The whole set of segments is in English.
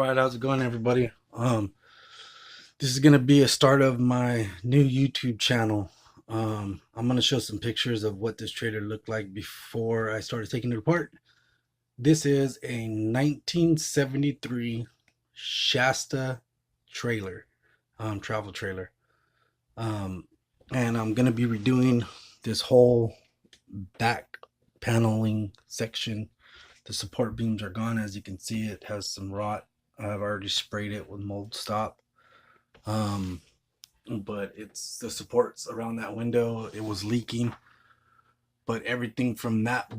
right, how's it going, everybody? This is gonna be a start of my new YouTube channel. I'm gonna show some pictures of what this trailer looked like before I started taking it apart. This is a 1973 Shasta trailer, travel trailer. Um, and I'm gonna be redoing this whole back paneling section. The support beams are gone. As you can see, it has some rot. I've already sprayed it with mold stop. Um, but it's the supports around that window. It was leaking, but everything from that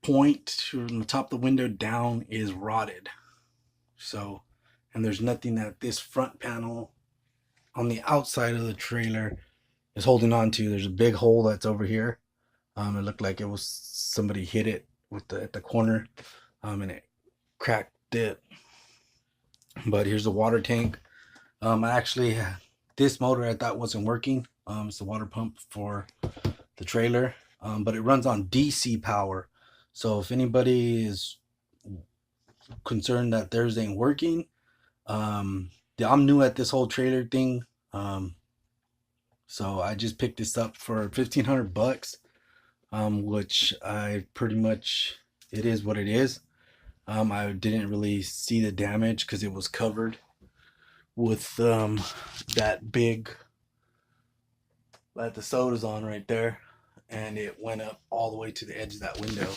point from the top of the window down is rotted. So, and there's nothing that this front panel on the outside of the trailer is holding on to. There's a big hole that's over here. It looked like it was somebody hit it with at the corner, and it cracked it. But here's the water tank. I actually, this motor I thought wasn't working. It's the water pump for the trailer, but it runs on DC power. So if anybody is concerned that theirs ain't working, I'm new at this whole trailer thing. So I just picked this up for $1,500, which I pretty much, it is what it is. I didn't really see the damage because it was covered with that big that the soda's on right there, and it went up all the way to the edge of that window.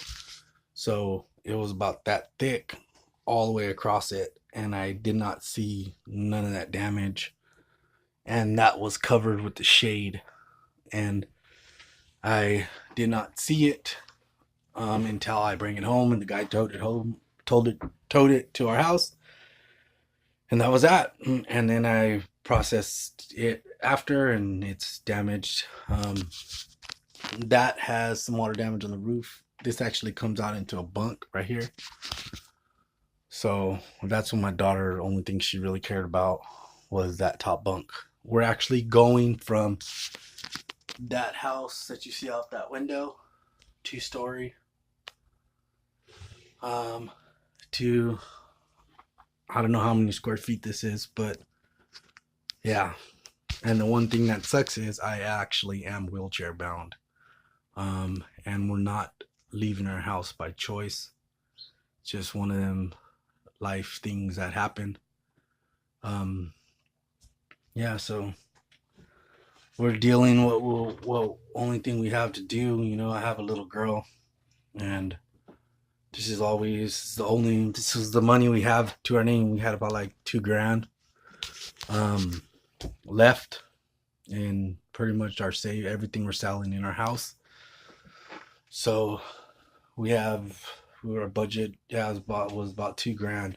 So it was about that thick all the way across it, and I did not see none of that damage. And that was covered with the shade, and I did not see it until I bring it home, and the guy towed it home, towed it to our house, and that was that. And then I processed it after, and it's damaged. That has some water damage on the roof. This actually comes out into a bunk right here. So that's what my daughter, only thing she really cared about was that top bunk. We're actually going from that house that you see out that window, 2-story, to, I don't know how many square feet this is, but yeah. And the one thing that sucks is I actually am wheelchair bound. And we're not leaving our house by choice. It's just one of them life things that happen. Yeah, so we're dealing what only thing we have to do. I have a little girl, and this is the money we have to our name. We had about like $2,000 left, and pretty much everything we're selling in our house. So our budget, was about $2,000,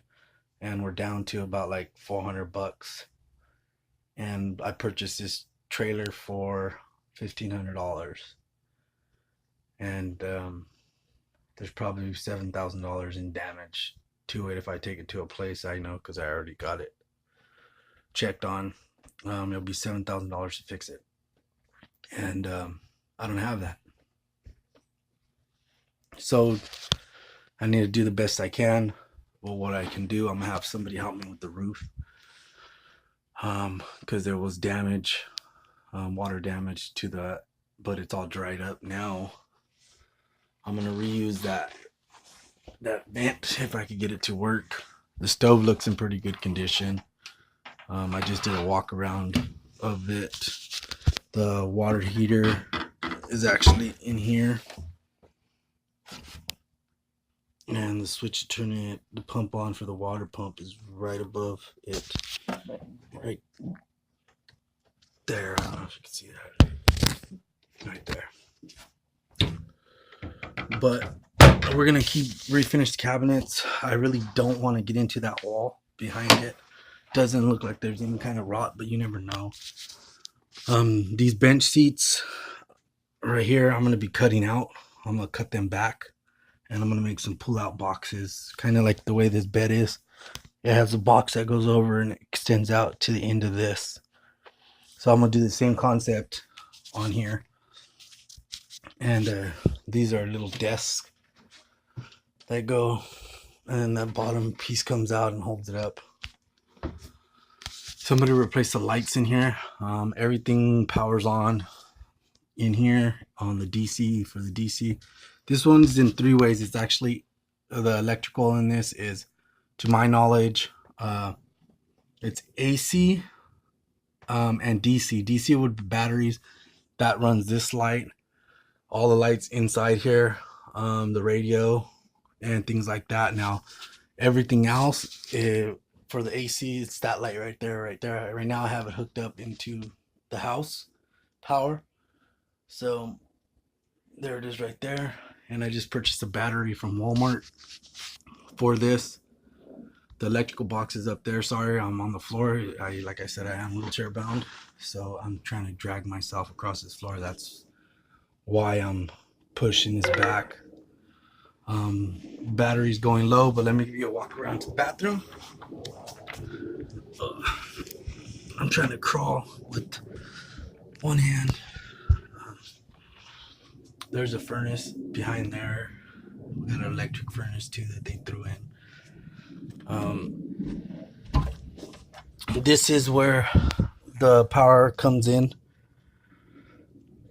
and we're down to about like $400. And I purchased this trailer for $1,500, and there's probably $7,000 in damage to it if I take it to a place I know, because I already got it checked on. It'll be $7,000 to fix it, and I don't have that. So I need to do the best I can. Well, what I can do, I'm gonna have somebody help me with the roof, because there was damage, water damage to that, but it's all dried up now. I'm gonna reuse that vent if I could get it to work. The stove looks in pretty good condition. I just did a walk around of it. The water heater is actually in here, and the switch to turn the pump on for the water pump is right above it, right there. I don't know if you can see that right there. But we're gonna refinish the cabinets. I really don't want to get into that wall behind it. Doesn't look like there's any kind of rot, but you never know. These bench seats right here, I'm gonna be cutting out. I'm gonna cut them back, and I'm gonna make some pull-out boxes, kind of like the way this bed is. It has a box that goes over and it extends out to the end of this. So I'm gonna do the same concept on here. And these are little desks that go, and that bottom piece comes out and holds it up. Somebody replaced the lights in here. Everything powers on in here on the DC for the DC. This one's in 3 ways. It's actually the electrical in this is, to my knowledge, it's AC and DC. DC would be batteries. That runs this light, all the lights inside here, the radio and things like that. Now everything else for the AC, it's that light right there, right there. Right now I have it hooked up into the house power. So there it is right there. And I just purchased a battery from Walmart for this. The electrical box is up there. Sorry, I'm on the floor. Like I said, I am wheelchair bound, so I'm trying to drag myself across this floor. That's why I'm pushing this back. Battery's going low, but let me give you a walk around to the bathroom. I'm trying to crawl with one hand. There's a furnace behind there. We got an electric furnace too that they threw in. This is where the power comes in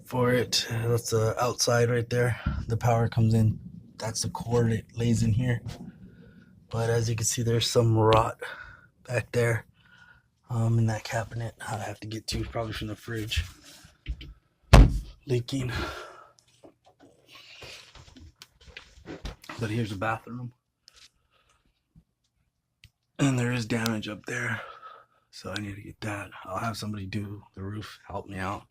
for it. That's the outside right there. The power comes in. That's the cord. It lays in here. But as you can see, there's some rot back there in that cabinet. I'd have to get to probably from the fridge. Leaking. But here's the bathroom. And there is damage up there. So I need to get that. I'll have somebody do the roof, help me out.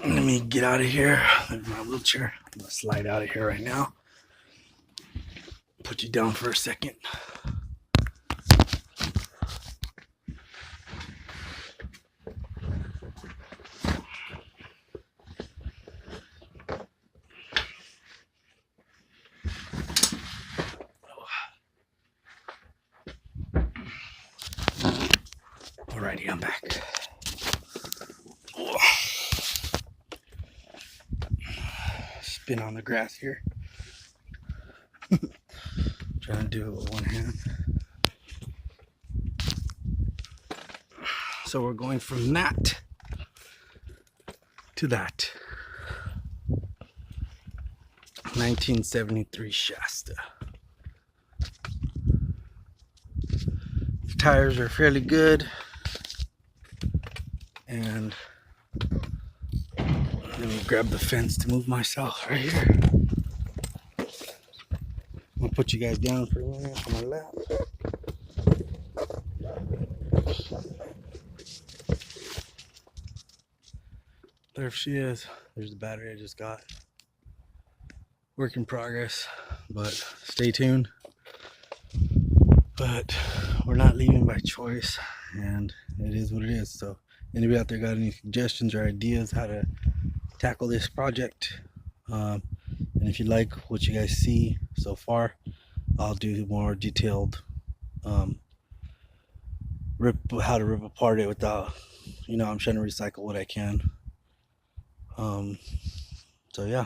Let me get out of here. There's my wheelchair. I'm gonna slide out of here right now. Put you down for a second. Alrighty, I'm back. Spin on the grass here. Trying to do it with one hand. So we're going from that to that. 1973 Shasta. The tires are fairly good. And let me grab the fence to move myself right here. I'm gonna put you guys down for a minute on my lap. There she is. There's the battery I just got. Work in progress, but stay tuned. But we're not leaving by choice, and it is what it is. So anybody out there got any suggestions or ideas how to tackle this project? And if you like what you guys see so far, I'll do more detailed how to rip apart it without, I'm trying to recycle what I can. So yeah,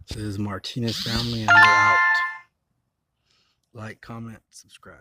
this is Martinez family, and we're out. Like, comment, subscribe.